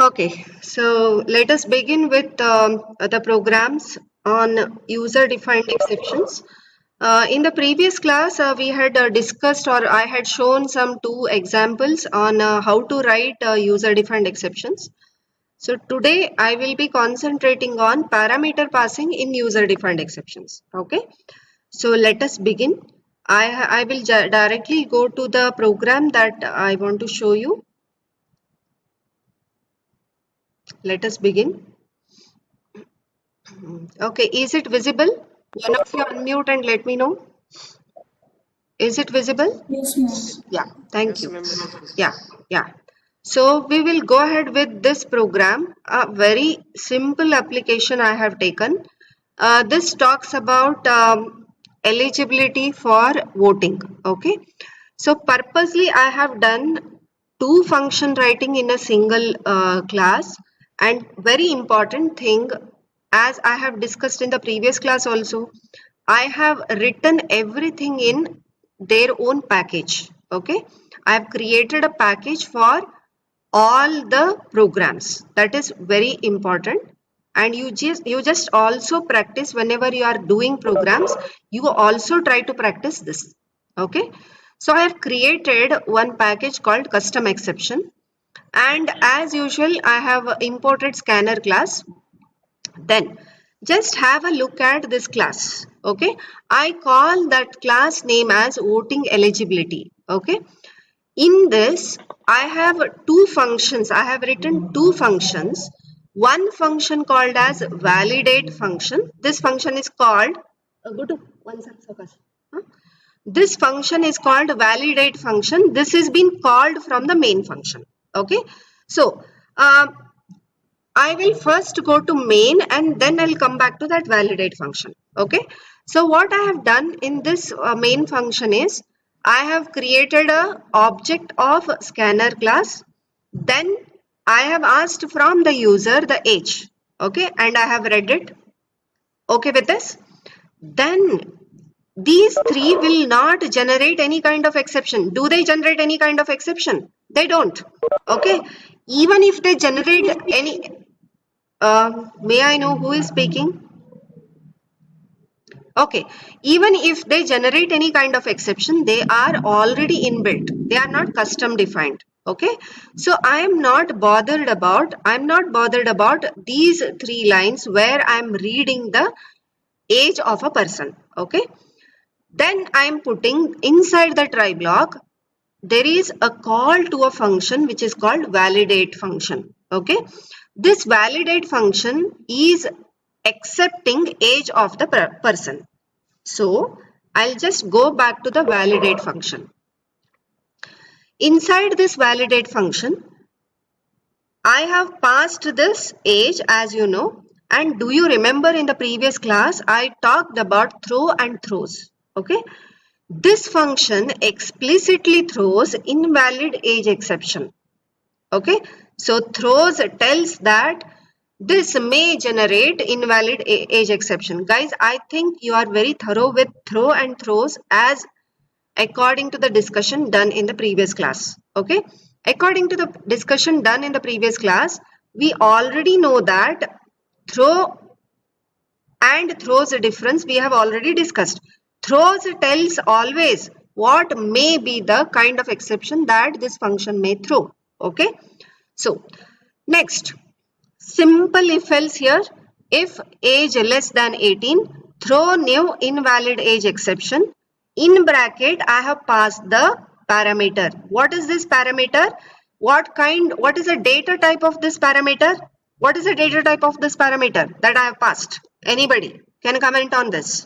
Okay, so let us begin with the programs on user-defined exceptions. In the previous class, we had discussed, or I had shown some two examples on how to write user-defined exceptions. So today I will be concentrating on parameter passing in user-defined exceptions. Okay, so let us begin. I will directly go to the program that I want to show you. Let us begin. Okay, is it visible? One of you unmute and let me know. Is it visible? Yes, ma'am. Yeah, thank you. Yeah, yeah. So we will go ahead with this program. A very simple application I have taken. This talks about eligibility for voting. Okay. So purposely I have done two function writing in a single class, and very important thing, as I have discussed in the previous class also, I have written everything in their own package. Okay, I have created a package for all the programs. That is very important. And you just also practice whenever you are doing programs. You also try to practice this. Okay, so I have created one package called custom exception, and as usual I have imported scanner class. Then just have a look at this class. Okay, I call that class name as voting eligibility. Okay, in this I have two functions. I have written two functions. One function called as validate function. This function is called go to one second, Sakas. Huh? This function is called validate function. This is been called from the main function. Okay, so I will first go to main and then I'll come back to that validate function. Okay. So what I have done in this main function is I have created a object of scanner class. Then I have asked from the user the age. Okay. And I have read it. Okay with this? Then these three will not generate any kind of exception. Do they generate any kind of exception? They don't. Okay. Even if they generate any, may I know who is speaking? Okay, even if they generate any kind of exception, they are already inbuilt. They are not custom defined. Okay, so I'm not bothered about these three lines where I'm reading the age of a person. Okay, then I'm putting inside the try block. There is a call to a function which is called validate function. Okay, this validate function is accepting age of the person. So I'll just go back to the validate function. Inside this validate function, I have passed this age, as you know. And do you remember in the previous class I talked about throw and throws? Okay, this function explicitly throws invalid age exception. Okay, so throws tells that this may generate invalid age exception. Guys, I think you are very thorough with throw and throws as according to the discussion done in the previous class. Okay, according to the discussion done in the previous class, we already know that throw and throws difference we have already discussed. Throws tells always what may be the kind of exception that this function may throw. Okay, so next, simple if else here. If age less than 18, throw new invalid age exception. In bracket, I have passed the parameter. What is this parameter? What is the data type of this parameter? What is the data type of this parameter that I have passed? Anybody can comment on this.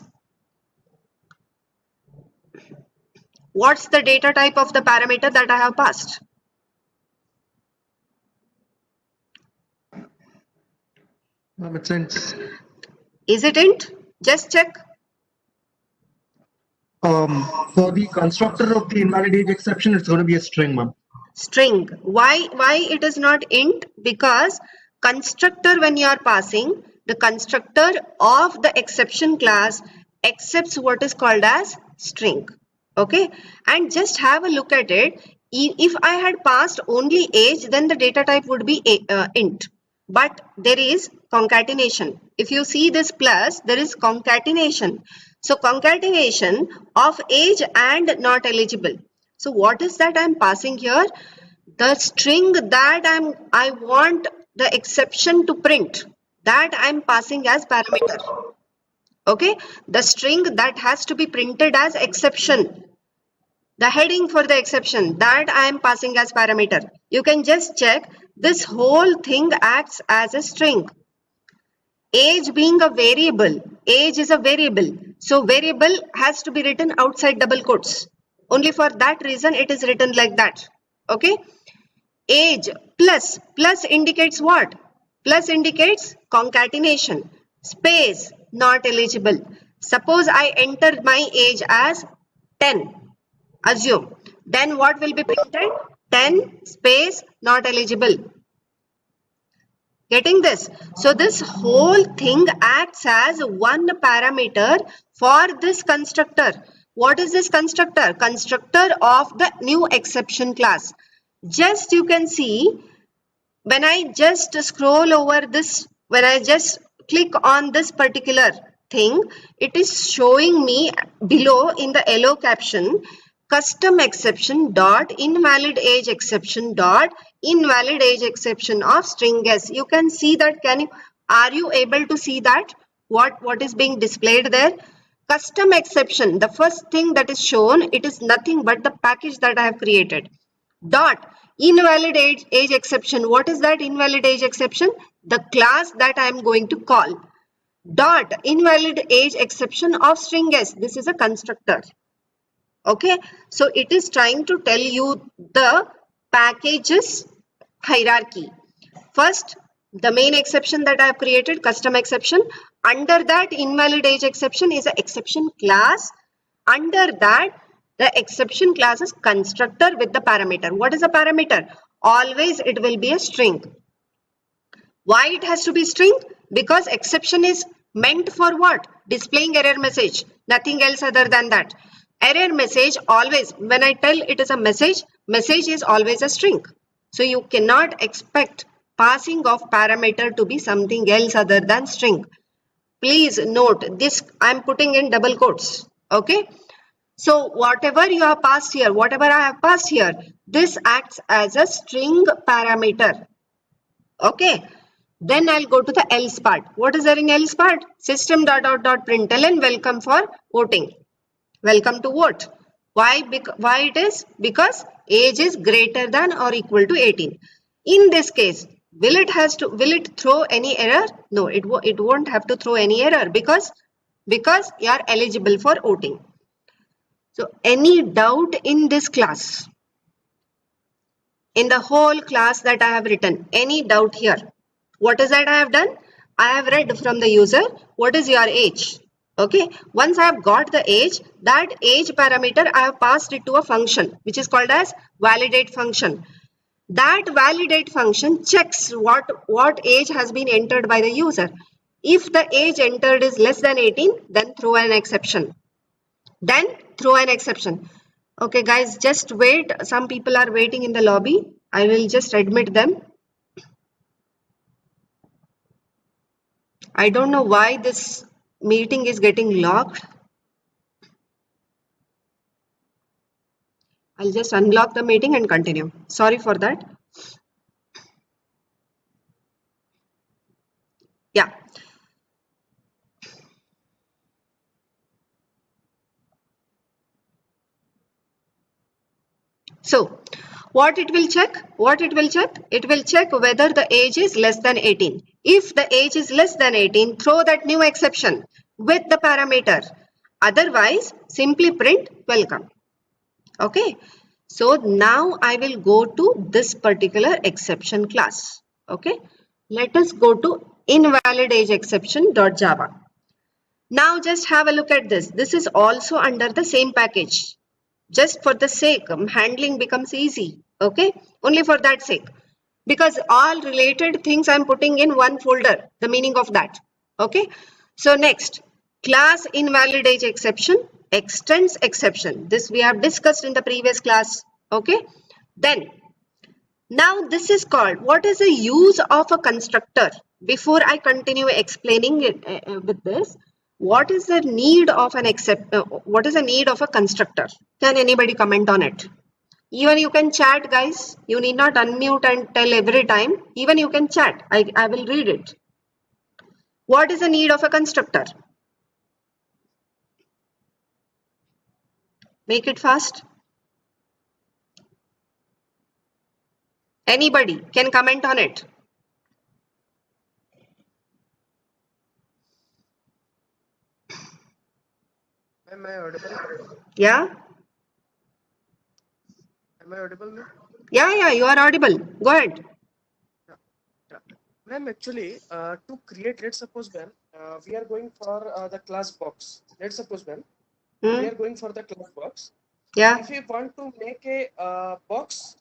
What's the data type of the parameter that I have passed? It's int. Is it int? Just check. For the constructor of the invalid age exception, it's going to be a string, ma'am. String. Why it is not int? Because constructor, when you are passing, the constructor of the exception class accepts what is called as string. Okay, and just have a look at it. if I had passed only age, then the data type would be int. But there is concatenation. If you see this plus, there is concatenation. So concatenation of age and not eligible. So what is that I'm passing here? The string that I want the exception to print, that I'm passing as parameter. Okay, the string that has to be printed as exception, the heading for the exception, that I am passing as parameter. You can just check, this whole thing acts as a string. Age being a variable, age is a variable, so variable has to be written outside double quotes. Only for that reason it is written like that. Okay, age plus, plus indicates what? Plus indicates concatenation. Space, not eligible. Suppose I entered my age as 10, assume, then what will be printed? 10 space not eligible. Getting this? So this whole thing acts as one parameter for this constructor. What is this constructor? Constructor of the new exception class. Just you can see, when I just scroll over this, when I just click on this particular thing, it is showing me below in the yellow caption, custom exception dot invalid age exception dot invalid age exception of string s. You can see that. Are you able to see that? What is being displayed there? Custom exception, the first thing that is shown, it is nothing but the package that I have created. Dot invalid age exception. What is that invalid age exception? The class that I am going to call. Dot invalid age exception of string s. This is a constructor. Okay, so it is trying to tell you the packages hierarchy. First, the main exception that I have created, custom exception. Under that, invalid age exception is an exception class. Under that, the exception class is constructor with the parameter. What is a parameter? Always it will be a string. Why it has to be string? Because exception is meant for what? Displaying error message. Nothing else other than that. Error message always, when I tell it is a message, message is always a string. So you cannot expect passing of parameter to be something else other than string. Please note this, I am putting in double quotes. Okay. So whatever you have passed here, whatever I have passed here, this acts as a string parameter. Okay. Then I'll go to the else part. What is there in else part? System.out.println welcome for voting. Welcome to vote. Why it is? Because age is greater than or equal to 18. In this case, will it throw any error? No, it won't have to throw any error because you are eligible for voting. So any doubt in this class? In the whole class that I have written, any doubt here? What is that I have done? I have read from the user, what is your age? Okay, once I have got the age, that age parameter I have passed it to a function which is called as validate function. That validate function checks what age has been entered by the user. If the age entered is less than 18, then throw an exception. Then throw an exception. Okay guys, just wait. Some people are waiting in the lobby. I will just admit them. I don't know why this meeting is getting locked. I'll just unlock the meeting and continue. Sorry for that. Yeah. So what it will check? It will check whether the age is less than 18. If the age is less than 18, throw that new exception with the parameter. Otherwise, simply print welcome. Okay. So now I will go to this particular exception class. Okay. Let us go to invalid age exception.java. Now just have a look at this. This is also under the same package. Just for the sake, handling becomes easy. Okay, only for that sake, because all related things I'm putting in one folder, the meaning of that. Okay, so next, class invalid age exception extends exception. This we have discussed in the previous class. Okay, Then, now this is called, what is the use of a constructor? Before I continue explaining it with this, what is the need of an what is the need of a constructor? Can anybody comment on it? Even you can chat, guys. You need not unmute and tell every time. Even you can chat. I will read it. What is the need of a constructor? Make it fast. Anybody can comment on it. Am I audible? Yeah? Am I audible, ma'am? Yeah, you are audible. Go ahead. Yeah. Ma'am, actually, to create, let's suppose, ma'am, we are going for the class box. Let's suppose, ma'am, we are going for the class box. Yeah. If we want to make a box,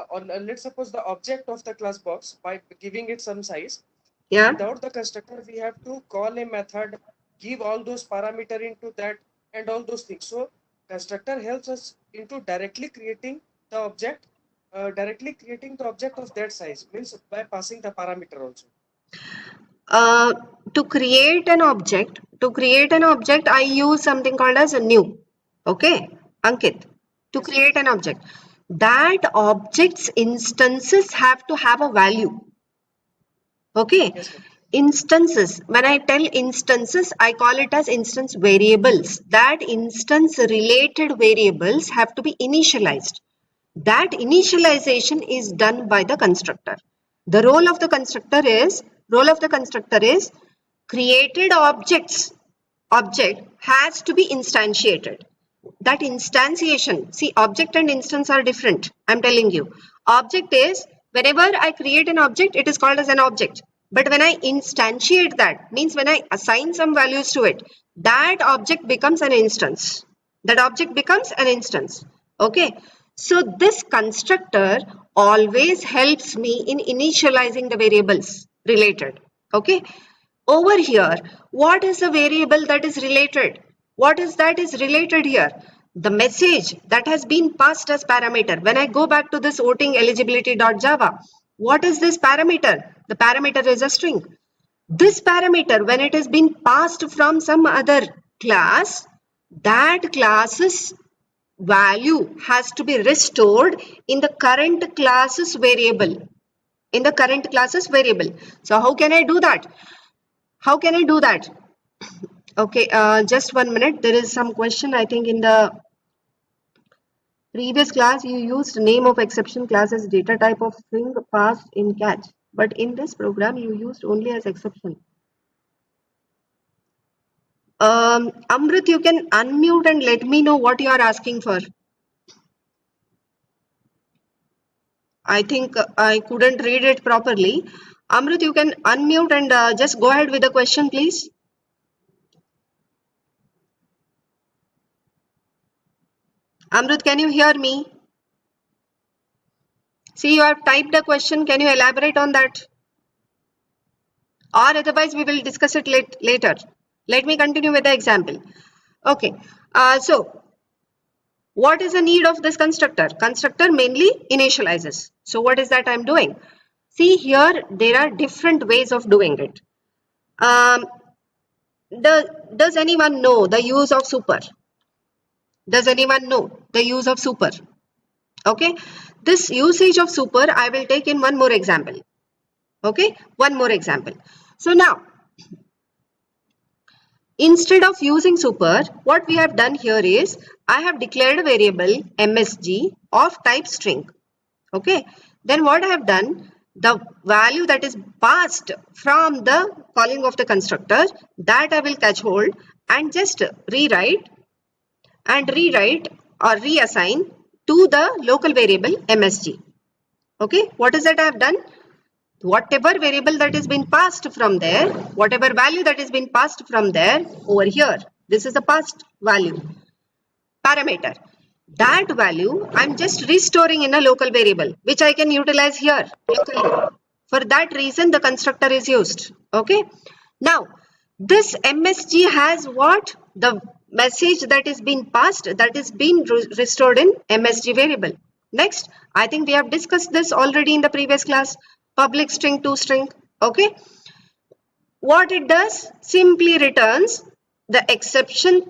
or let's suppose the object of the class box by giving it some size, Yeah. without the constructor, we have to call a method, give all those parameter into that and all those things. So constructor helps us into directly creating the object, of that size, means by passing the parameter also. To create an object, I use something called as a new. Okay, Ankit. To Yes. create an object, that object's instances have to have a value. Okay. Yes, ma'am. Instances, when I tell instances, I call it as instance variables. That instance related variables have to be initialized. That initialization is done by the constructor. The role of the constructor is created object has to be instantiated. That instantiation, see, object and instance are different. I'm telling you. Object is, whenever I create an object, it is called as an object. But when I instantiate that, means when I assign some values to it, that object becomes an instance. Okay. So this constructor always helps me in initializing the variables related. Okay. Over here, what is the variable that is related? What is that is related here? The message that has been passed as parameter. When I go back to this voting eligibility.java, what is this parameter? The parameter is a string. This parameter, when it has been passed from some other class, that class's value has to be restored in the current class's variable. So how can I do that? Okay, just 1 minute. There is some question. I think in the previous class you used name of exception class as data type of string passed in catch, but in this program you used only as exception. Amrit, you can unmute and let me know what you are asking for. I think I couldn't read it properly. Amrit, you can unmute and just go ahead with the question, please. Amrit, can you hear me? See, you have typed a question. Can you elaborate on that? Or otherwise, we will discuss it later. Let me continue with the example. Okay. So, what is the need of this constructor? Constructor mainly initializes. So, what is that I'm doing? See, here there are different ways of doing it. Does anyone know the use of super? Does anyone know the use of super? Okay. This usage of super, I will take in one more example. Okay. One more example. So now, instead of using super, what we have done here is, I have declared a variable MSG of type string. Okay. Then what I have done, the value that is passed from the calling of the constructor, that I will catch hold and just rewrite or reassign to the local variable MSG. Okay. What is that I have done? Whatever variable that is been passed from there, whatever value that is been passed from there over here, this is the passed value parameter. That value I'm just restoring in a local variable, which I can utilize here locally. For that reason, the constructor is used. Okay. Now, this MSG has what? The message that is being passed, that is being restored in MSG variable. Next, I think we have discussed this already in the previous class, public string toString. Okay, what it does, simply returns the exception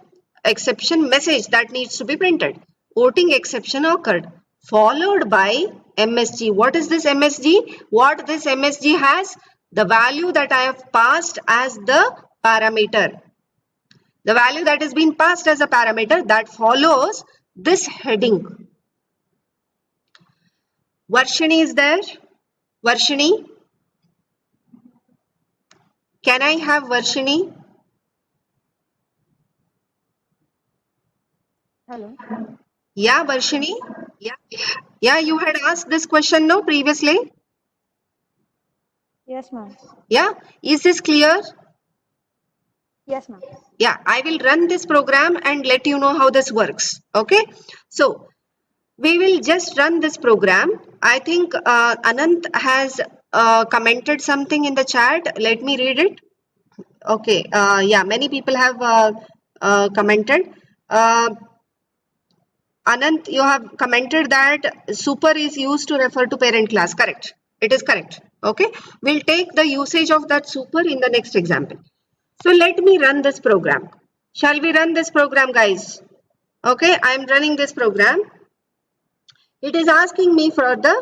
message that needs to be printed. Voting exception occurred, followed by MSG. What is this MSG? What this MSG has? The value that I have passed as the parameter. The value that has been passed as a parameter that follows this heading. Varshini is there? Varshini? Can I have Varshini? Hello. Yeah, Varshini? Yeah, you had asked this question, no, previously? Yes, ma'am. Yeah, is this clear? Yes, ma'am. Yeah, I will run this program and let you know how this works. Okay, so we will just run this program. I think Anant has commented something in the chat. Let me read it. Okay, yeah, many people have commented. Anant, you have commented that super is used to refer to parent class. Correct. It is correct. Okay, we'll take the usage of that super in the next example. So let me run this program. Shall we run this program, guys? Okay, I'm running this program. It is asking me for the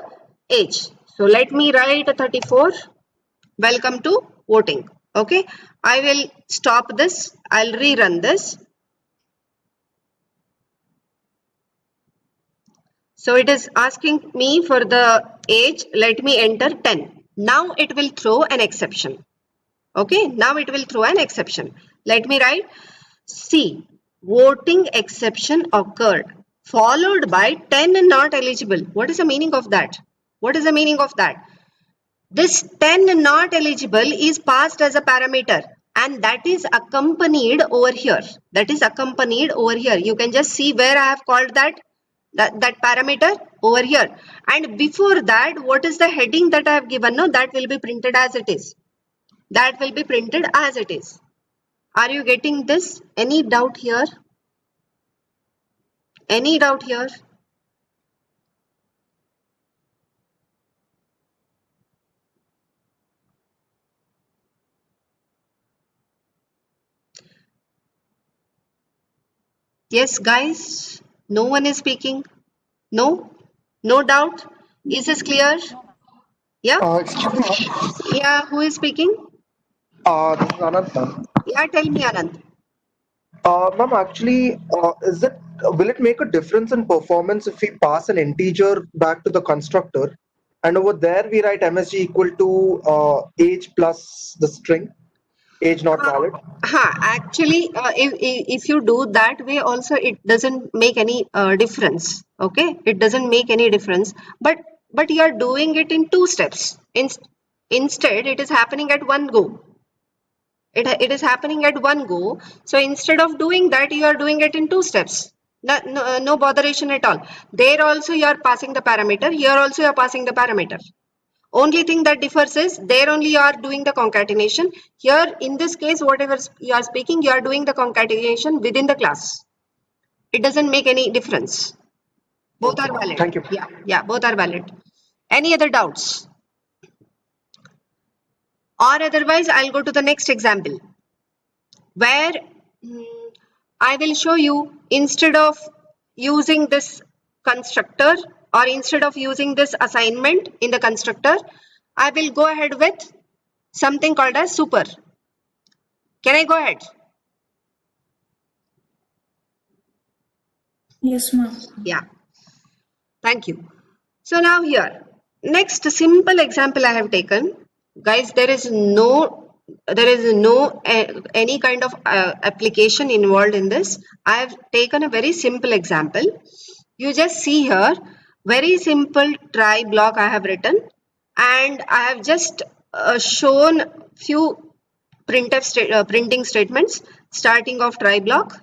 age. So let me write 34. Welcome to voting. Okay, I will stop this. I'll rerun this. So it is asking me for the age. Let me enter 10. Now it will throw an exception. Okay, now it will throw an exception. Let me write C. Voting exception occurred, followed by 10 not eligible. What is the meaning of that? What is the meaning of that? This 10 not eligible is passed as a parameter, and that is accompanied over here. That is accompanied over here. You can just see where I have called that parameter over here. And before that, what is the heading that I have given? No, that will be printed as it is. That will be printed as it is. Are you getting this? Any doubt here? Any doubt here? Yes, guys? No one is speaking? No? No doubt? Is this clear? Yeah? Excuse me, Yeah, who is speaking? this is Anant, ma'am. Yeah, tell me, Anand. Ma'am, actually, will it make a difference in performance if we pass an integer back to the constructor, and over there we write MSG equal to age plus the string, age not valid? Actually, if you do that way also, it doesn't make any difference. Okay, it doesn't make any difference. But you are doing it in two steps. Instead, it is happening at one go. It is happening at one go. So instead of doing that, you are doing it in two steps. No botheration at all. There also you are passing the parameter. Here also you are passing the parameter. Only thing that differs is there only you are doing the concatenation. Here in this case, whatever you are speaking, you are doing the concatenation within the class. It doesn't make any difference. Both are valid. Thank you. Yeah, both are valid. Any other doubts? Or otherwise, I'll go to the next example where I will show you instead of using this constructor or instead of using this assignment in the constructor, I will go ahead with something called as super. Can I go ahead? Yes, ma'am. Yeah. Thank you. So now here, next simple example I have taken. Guys, there is no any kind of application involved in this. I have taken a very simple example. You just see here, very simple try block I have written, and I have just shown few printing statements starting of try block,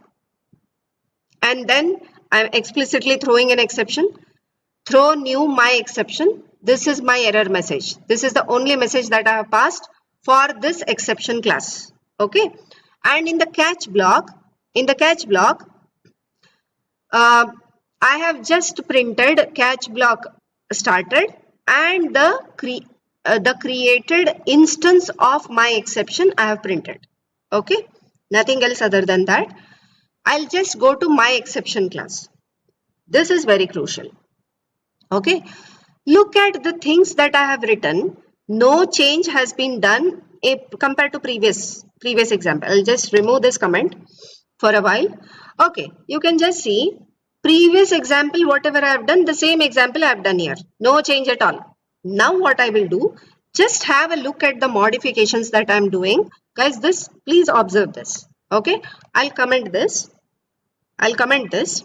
and then I am explicitly throwing an exception. Throw new my exception. This is my error message. This is the only message that I have passed for this exception class. Okay. And in the catch block, I have just printed catch block started and the created instance of my exception I have printed. Okay, nothing else other than that. I'll just go to my exception class. This is very crucial. Okay, look at the things that I have written. No change has been done compared to previous example. I'll just remove this comment for a while. Okay, you can just see previous example, whatever I have done, the same example I have done here. No change at all. Now what I will do, just have a look at the modifications that I am doing. Guys, this, please observe this. Okay, I'll comment this. I'll comment this.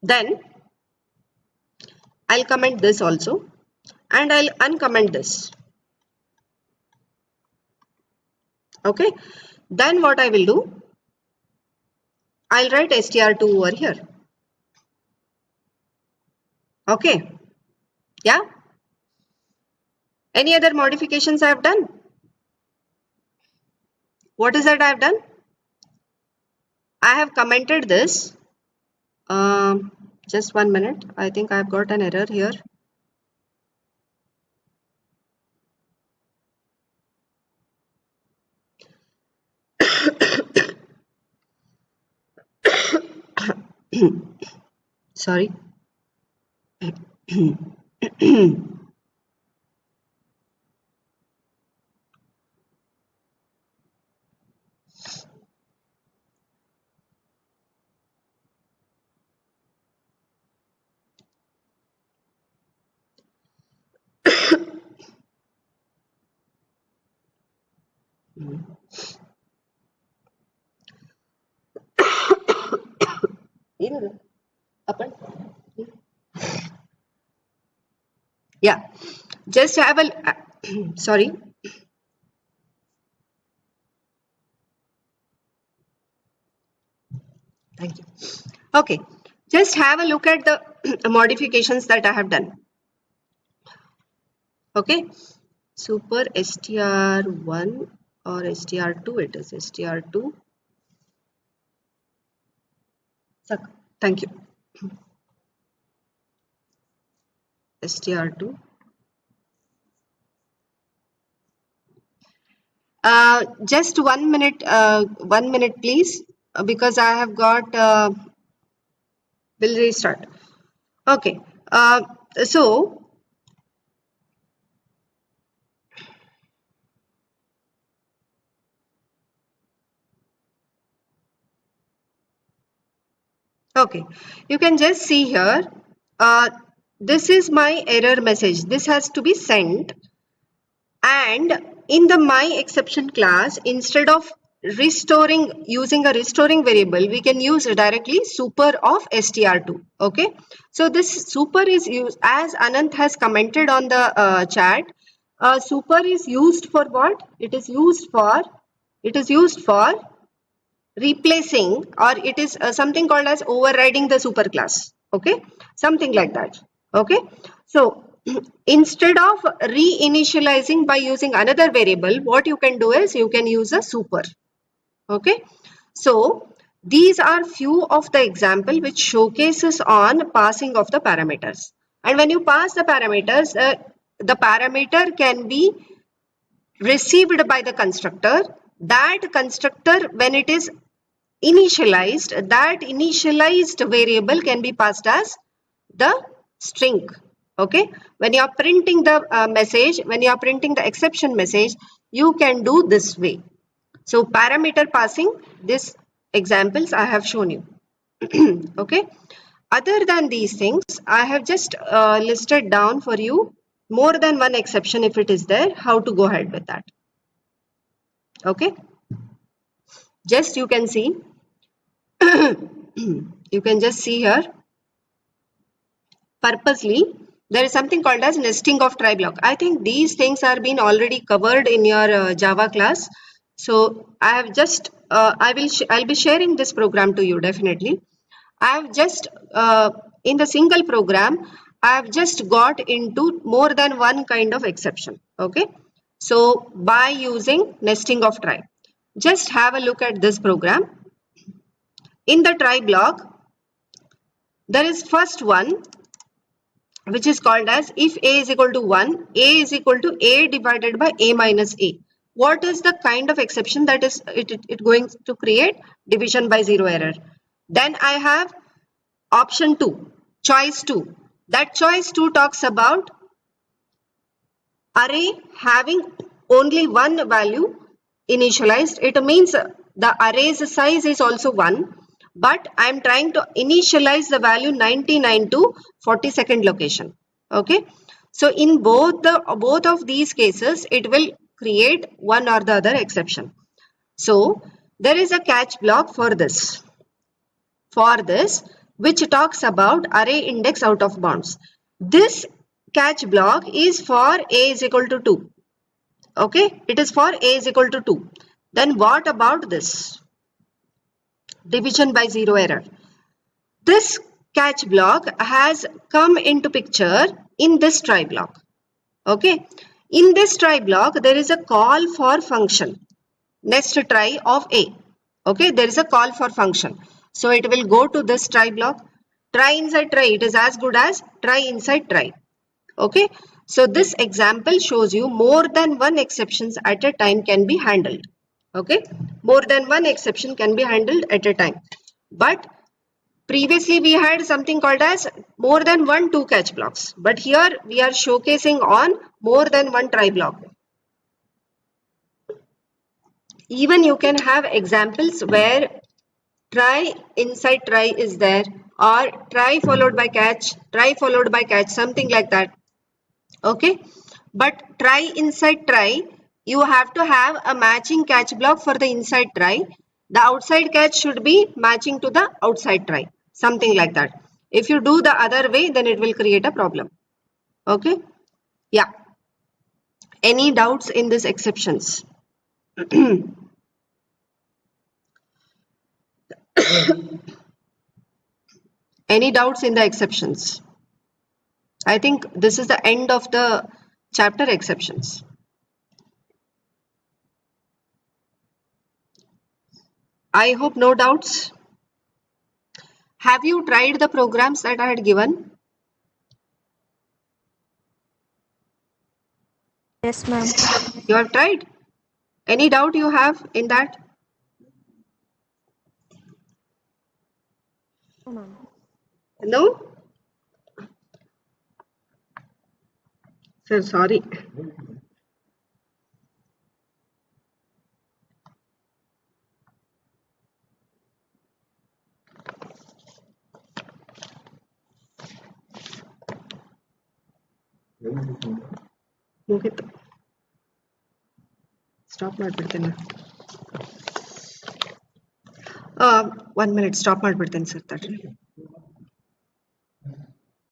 Then I'll comment this also. And I'll uncomment this. Okay, then what I will do, I'll write str2 over here. Okay, yeah. Any other modifications I have done? What is that I have done? I have commented this. Just 1 minute. I think I have got an error here. Sorry. Yeah, just have a sorry. Thank you. Okay, just have a look at the modifications that I have done. Okay, super str1 or str2, it is str2. Thank you. str2. Just 1 minute, 1 minute please, because I have got, we'll restart. Okay, so okay, you can just see here, this is my error message. This has to be sent, and in the my exception class, instead of using a restoring variable, we can use directly super of str2. Okay, so this super is used, as Anant has commented on the chat. Super is used for what? It is used for replacing, or it is something called as overriding the superclass. Okay, something like that. Okay, so instead of reinitializing by using another variable, what you can do is you can use a super. Okay, so these are few of the example which showcases on passing of the parameters. And when you pass the parameters, the parameter can be received by the constructor. That constructor, when it is initialized, that initialized variable can be passed as the string. Okay, when you are printing the message, when you are printing the exception message, you can do this way. So parameter passing, this examples I have shown you. Okay, other than these things, I have just listed down for you more than one exception if it is there, how to go ahead with that. Okay, just you can see, you can just see here, purposely there is something called as nesting of try block. I think these things are being already covered in your Java class. So I have just I'll be sharing this program to you definitely. I have just in the single program, I have just got into more than one kind of exception. Okay, so by using nesting of try, just have a look at this program. In the try block, There is first one, which is called as if A is equal to 1, A is equal to A divided by A minus A. What is the kind of exception that is it going to create? Division by zero error. Then I have option 2, choice 2. That choice 2 talks about array having only one value initialized. It means the array's size is also 1, but I am trying to initialize the value 99 to 42nd location. Okay, so in both of these cases, it will create one or the other exception. So there is a catch block for this. Which talks about array index out of bounds. This catch block is for A is equal to 2. Okay, it is for A is equal to 2. Then what about this? Division by zero error. This catch block has come into picture in this try block. Okay, in this try block, there is a call for function, next try of A. Okay, there is a call for function. So it will go to this try block. Try inside try, it is as good as try inside try. Okay, so this example shows you more than one exceptions at a time can be handled. Okay, more than one exception can be handled at a time. But previously we had something called as more than one two catch blocks. But here we are showcasing on more than one try block. Even you can have examples where try inside try is there, or try followed by catch, something like that. Okay, but try inside try, you have to have a matching catch block for the inside try. The outside catch should be matching to the outside try, something like that. If you do the other way, then it will create a problem. Okay, yeah. Any doubts in these exceptions? Any doubts in the exceptions? I think this is the end of the chapter exceptions. I hope no doubts. Have you tried the programs that I had given? Yes, ma'am. You have tried? Any doubt you have in that? No, ma'am. No? Sir, sorry. ಮುಗಿತು. Stop ಮಾಡ್ಬಿಡ್ತೇನೆ. 1 minute stop ಮಾಡ್ಬಿಡ್ತೇನೆ sir ತಡ್ರಿ.